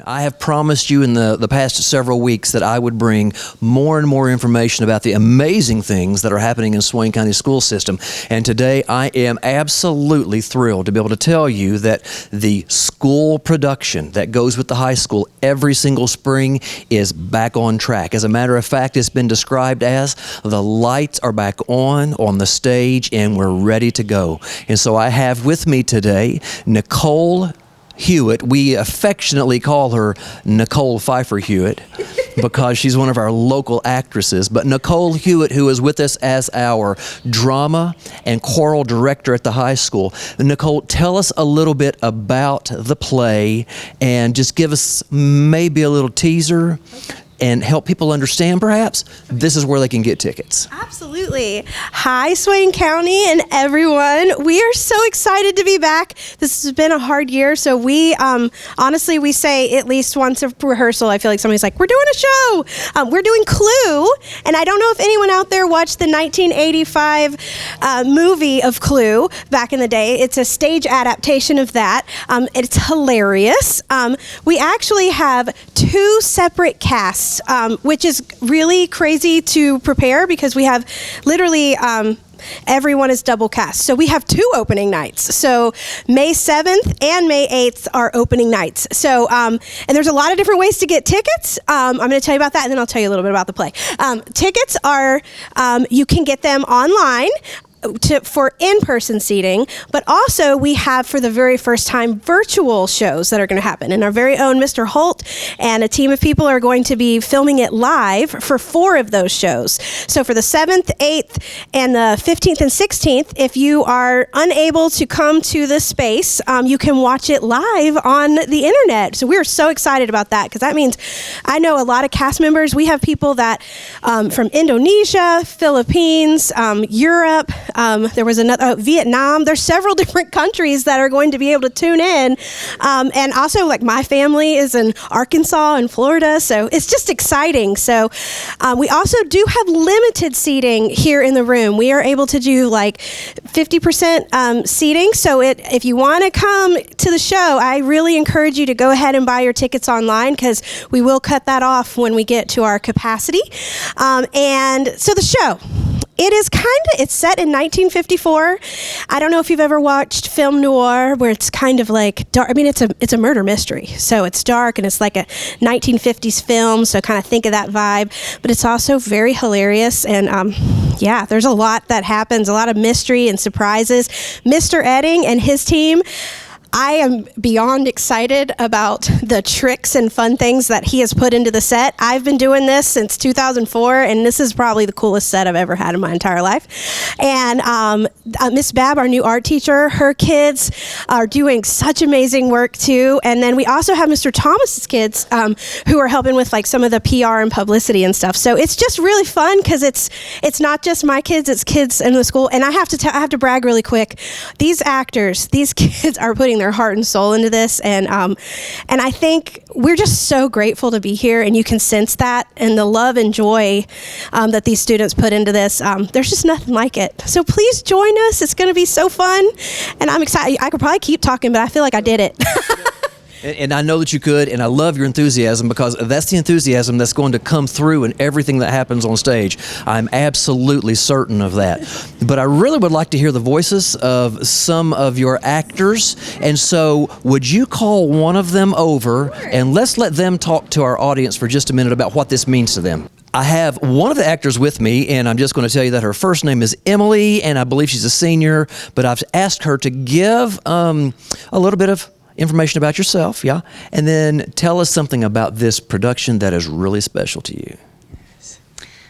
I have promised you in the past several weeks that I would bring more and more information about the amazing things that are happening in Swain County School System. And today I am absolutely thrilled to be able to tell you that the school production that goes with the high school every single spring is back on track. As a matter of fact, it's been described as the lights are back on the stage and we're ready to go. And so I have with me today Nicole Hewitt. We affectionately call her Nicole Pfeiffer Hewitt because she's one of our local actresses. But Nicole Hewitt, who is with us as our drama and choral director at the high school. Nicole, tell us a little bit about the play and just give us maybe a little teaser. And help people understand, perhaps, this is where they can get tickets. Absolutely. Hi, Swain County and everyone. We are so excited to be back. This has been a hard year, so we, honestly, we say at least once a rehearsal, I feel like somebody's like, we're doing a show. We're doing Clue, and I don't know if anyone out there watched the 1985 movie of Clue back in the day. It's a stage adaptation of that. It's hilarious. We actually have two separate casts, which is really crazy to prepare because we have literally everyone is double cast. So we have two opening nights. So May 7th and May 8th are opening nights. So, and there's a lot of different ways to get tickets. I'm going to tell you about that, and then I'll tell you a little bit about the play. Tickets are, you can get them online for in-person seating, but also we have for the very first time virtual shows that are going to happen, and our very own Mr. Holt and a team of people are going to be filming it live for 4 of those shows. So for the 7th, 8th, and the 15th and 16th, if you are unable to come to this space, you can watch it live on the internet. So we're so excited about that because that means I know a lot of cast members. We have people that from Indonesia, Philippines, Europe, there was another, Vietnam. There's several different countries that are going to be able to tune in. And also, like, my family is in Arkansas and Florida, so it's just exciting. So we also do have limited seating here in the room. We are able to do like 50% seating. So if you want to come to the show, I really encourage you to go ahead and buy your tickets online because we will cut that off when we get to our capacity. And so the show. It's set in 1954. I don't know if you've ever watched film noir where it's kind of like dark. I mean, it's a murder mystery. So it's dark and it's like a 1950s film. So kind of think of that vibe, but it's also very hilarious. And yeah, there's a lot that happens, a lot of mystery and surprises. Mr. Edding and his team, I am beyond excited about the tricks and fun things that he has put into the set. I've been doing this since 2004, and this is probably the coolest set I've ever had in my entire life. And Miss Bab, our new art teacher, her kids are doing such amazing work too. And then we also have Mr. Thomas's kids who are helping with like some of the PR and publicity and stuff. So it's just really fun because it's not just my kids, it's kids in the school. And I have to brag really quick. These actors, these kids are putting their heart and soul into this, and I think we're just so grateful to be here, and you can sense that and the love and joy that these students put into this. There's just nothing like it. So please join us. It's going to be so fun, and I'm excited. I could probably keep talking, but I feel like I did it. And I know that you could, and I love your enthusiasm because that's the enthusiasm that's going to come through in everything that happens on stage. I'm absolutely certain of that. But I really would like to hear the voices of some of your actors, and so would you call one of them over, and let's let them talk to our audience for just a minute about what this means to them. I have one of the actors with me, and I'm just going to tell you that her first name is Emily, and I believe she's a senior, but I've asked her to give a little bit of information about yourself, yeah, and then tell us something about this production that is really special to you.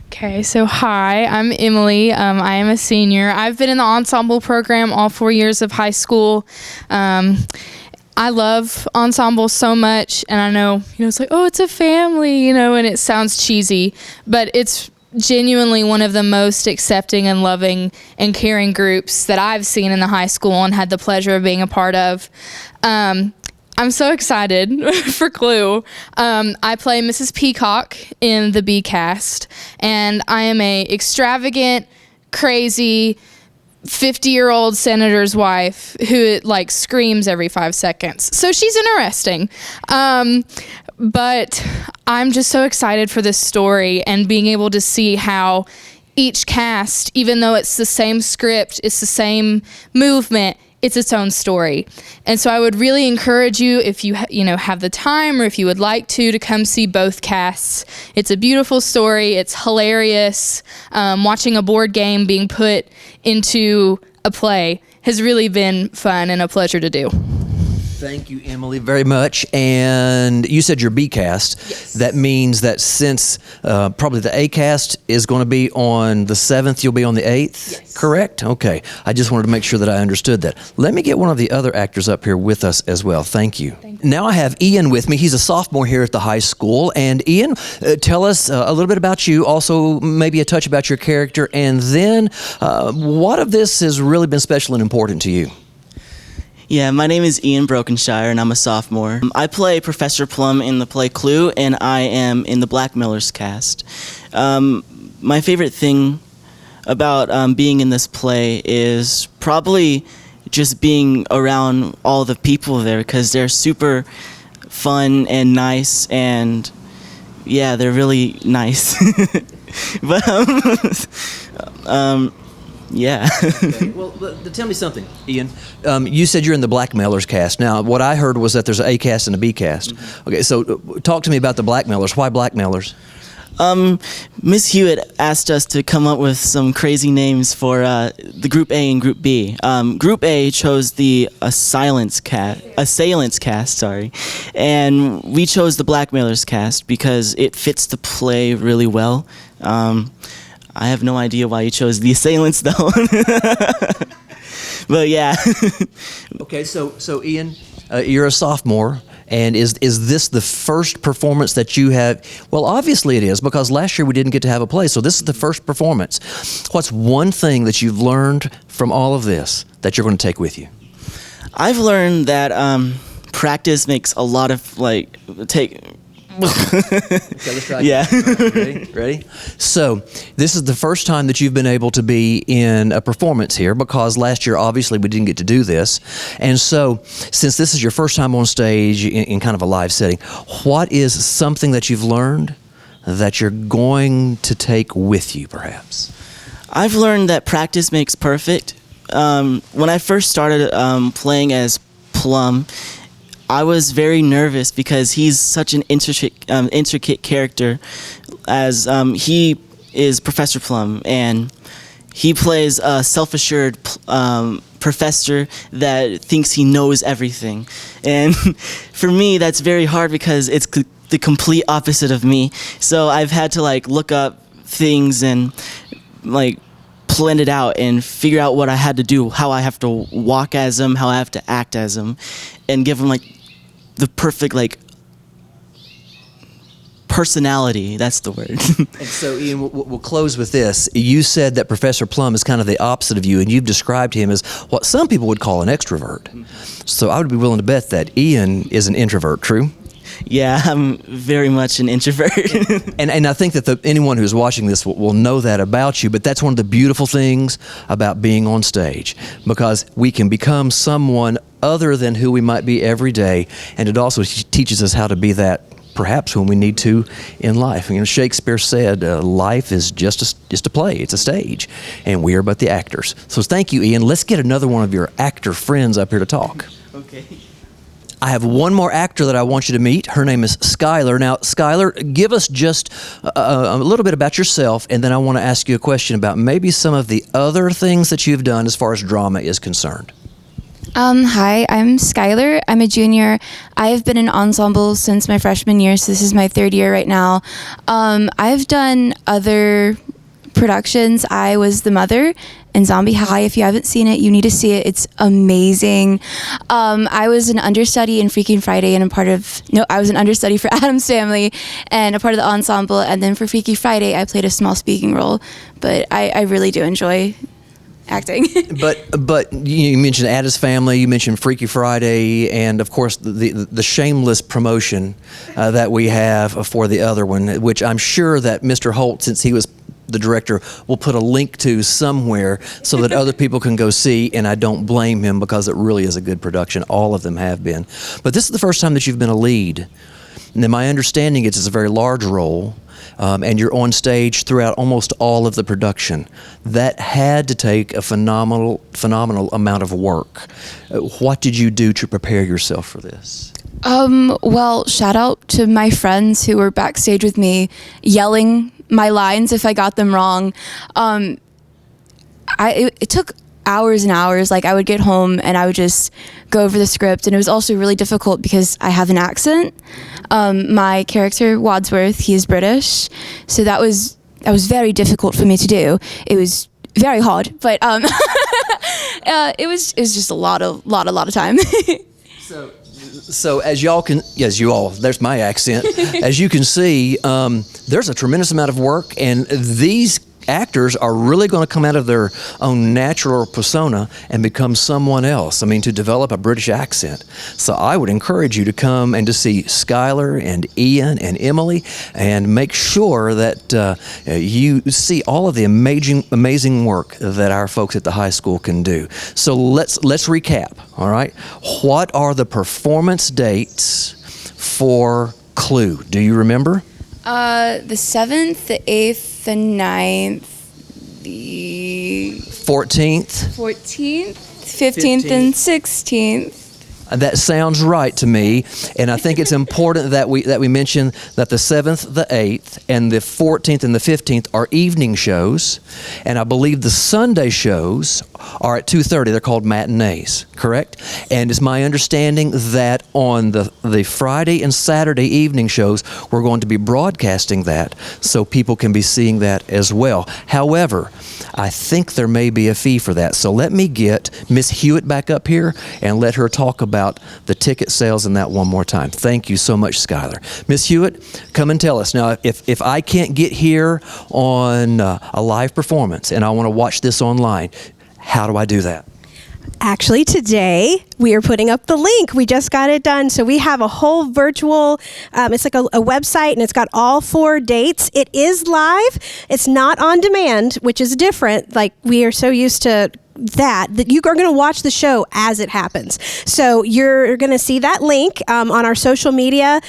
Okay, so hi, I'm Emily. I am a senior. I've been in the ensemble program all 4 years of high school. I love ensemble so much, and I know, it's like, oh, it's a family, and it sounds cheesy, but it's genuinely one of the most accepting and loving and caring groups that I've seen in the high school and had the pleasure of being a part of. I'm so excited for Clue. I play Mrs. Peacock in the B cast, and I am a extravagant, crazy, 50-year-old senator's wife who like screams every 5 seconds. So she's interesting. But I'm just so excited for this story and being able to see how each cast, even though it's the same script, it's the same movement, it's its own story. And so I would really encourage you, if you have the time or if you would like to come see both casts. It's a beautiful story. It's hilarious. Watching a board game being put into a play has really been fun and a pleasure to do. Thank you, Emily, very much. And you said your B cast. Yes. That means that since probably the A cast is going to be on the 7th, you'll be on the 8th? Yes. Correct? Okay. I just wanted to make sure that I understood that. Let me get one of the other actors up here with us as well. Thank you. Now I have Ian with me. He's a sophomore here at the high school. And Ian, tell us a little bit about you, also maybe a touch about your character, and then what of this has really been special and important to you? Yeah, my name is Ian Brokenshire, and I'm a sophomore. I play Professor Plum in the play Clue, and I am in the Blackmillers cast. My favorite thing about being in this play is probably just being around all the people there, because they're super fun and nice, and yeah, they're really nice. But yeah. Okay. Well, tell me something, Ian. You said you're in the Blackmailers cast. Now, what I heard was that there's an A cast and a B cast. Mm-hmm. Okay, so talk to me about the Blackmailers. Why Blackmailers? Miss Hewitt asked us to come up with some crazy names for the Group A and Group B. Group A chose the Assailants cast, sorry, and we chose the Blackmailers cast because it fits the play really well. I have no idea why you chose the Assailants, though. But yeah. Okay, so Ian, you're a sophomore, and is this the first performance that you have? Well, obviously it is, because last year we didn't get to have a play, so this is the first performance. What's one thing that you've learned from all of this that you're going to take with you? I've learned that practice makes a lot of, Okay, let's try yeah. Ready? So, this is the first time that you've been able to be in a performance here, because last year, obviously, we didn't get to do this. And so, since this is your first time on stage in kind of a live setting, what is something that you've learned that you're going to take with you, perhaps? I've learned that practice makes perfect. When I first started playing as Plum, I was very nervous because he's such an intricate character, as he is Professor Plum, and he plays a self-assured professor that thinks he knows everything. And for me, that's very hard because it's the complete opposite of me. So I've had to look up things and plan it out and figure out what I had to do, how I have to walk as him, how I have to act as him, and give him the perfect personality. That's the word. And so, Ian, we'll close with this. You said that Professor Plum is kind of the opposite of you, and you've described him as what some people would call an extrovert. So I would be willing to bet that Ian is an introvert, true? Yeah, I'm very much an introvert. and I think that anyone who's watching this will know that about you, but that's one of the beautiful things about being on stage, because we can become someone other than who we might be every day, and it also teaches us how to be that perhaps when we need to in life. Shakespeare said, life is just a play, it's a stage, and we are but the actors. So thank you, Ian. Let's get another one of your actor friends up here to talk. Okay. I have one more actor that I want you to meet. Her name is Skyler. Now, Skyler, give us just a little bit about yourself, and then I want to ask you a question about maybe some of the other things that you've done as far as drama is concerned. Hi, I'm Skyler. I'm a junior. I've been in ensemble since my freshman year, so this is my third year right now. I've done other productions. I was the mother in Zombie High. If you haven't seen it, you need to see it. It's amazing. I was an understudy in Freaking Friday and I was an understudy for Addams Family and a part of the ensemble. And then for Freaky Friday, I played a small speaking role. But I really do enjoy acting. But you mentioned Addams Family, you mentioned Freaky Friday, and of course the shameless promotion that we have for the other one, which I'm sure that Mr. Holt, since he was the director will put a link to somewhere so that other people can go see, and I don't blame him because it really is a good production. All of them have been. But this is the first time that you've been a lead. And then my understanding is it's a very large role, and you're on stage throughout almost all of the production. That had to take a phenomenal amount of work. What did you do to prepare yourself for this? Well, shout out to my friends who were backstage with me, yelling my lines if I got them wrong. It took hours and hours. Like, I would get home and I would just go over the script, and it was also really difficult because I have an accent. My character Wadsworth, he is British, so that was very difficult for me to do. It was very hard, but it was just a lot of time. So as y'all can, there's my accent. As you can see, there's a tremendous amount of work, and these actors are really going to come out of their own natural persona and become someone else. I mean, to develop a British accent. So I would encourage you to come and to see Skyler and Ian and Emily, and make sure that you see all of the amazing work that our folks at the high school can do. So let's recap. All right, what are the performance dates for Clue? Do you remember? The 7th, the 8th, the 9th, the 14th, 15th, and 16th. That sounds right to me, and I think it's important that we mention that the 7th, the 8th, and the 14th and the 15th are evening shows, and I believe the Sunday shows are at 2:30. They're called matinees, correct? And it's my understanding that on the Friday and Saturday evening shows, we're going to be broadcasting that so people can be seeing that as well. However, I think there may be a fee for that. So let me get Miss Hewitt back up here and let her talk about the ticket sales and that one more time. Thank you so much, Skyler. Miss Hewitt, come and tell us. Now, if I can't get here on a live performance and I want to watch this online, how do I do that? Actually, today we are putting up the link. We just got it done. So we have a whole virtual, it's like a website, and it's got all 4 dates. It is live. It's not on demand, which is different. Like, we are so used to that you are going to watch the show as it happens. So you're going to see that link on our social media.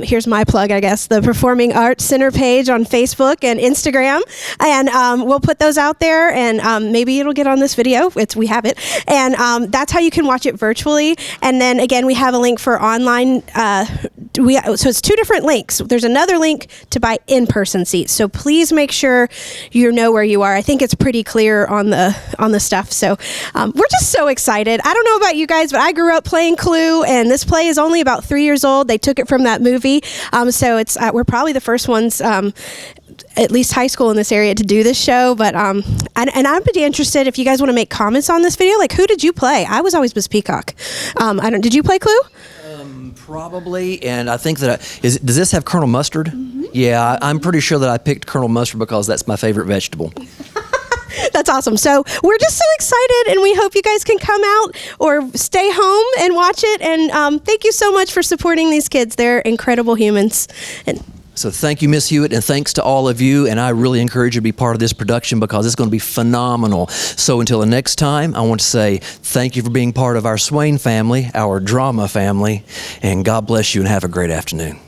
Here's my plug, I guess, the Performing Arts Center page on Facebook and Instagram. And we'll put those out there, and maybe it'll get on this video. We have it. And that's how you can watch it virtually. And then, again, we have a link for online. So it's 2 different links. There's another link to buy in-person seats. So please make sure you know where you are. I think it's pretty clear on the stuff. So we're just so excited. I don't know about you guys, but I grew up playing Clue, and this play is only about 3 years old. They took it from that movie. So it's we're probably the first ones, at least high school in this area, to do this show. But and I'm pretty interested if you guys want to make comments on this video. Like, who did you play? I was always Miss Peacock. Did you play Clue? Probably, and I think that does this have Colonel Mustard? Mm-hmm. Yeah, I'm pretty sure that I picked Colonel Mustard because that's my favorite vegetable. That's awesome. So we're just so excited, and we hope you guys can come out or stay home and watch it. And thank you so much for supporting these kids. They're incredible humans. So thank you, Miss Hewitt, and thanks to all of you. And I really encourage you to be part of this production because it's going to be phenomenal. So until the next time, I want to say thank you for being part of our Swain family, our drama family, and God bless you and have a great afternoon.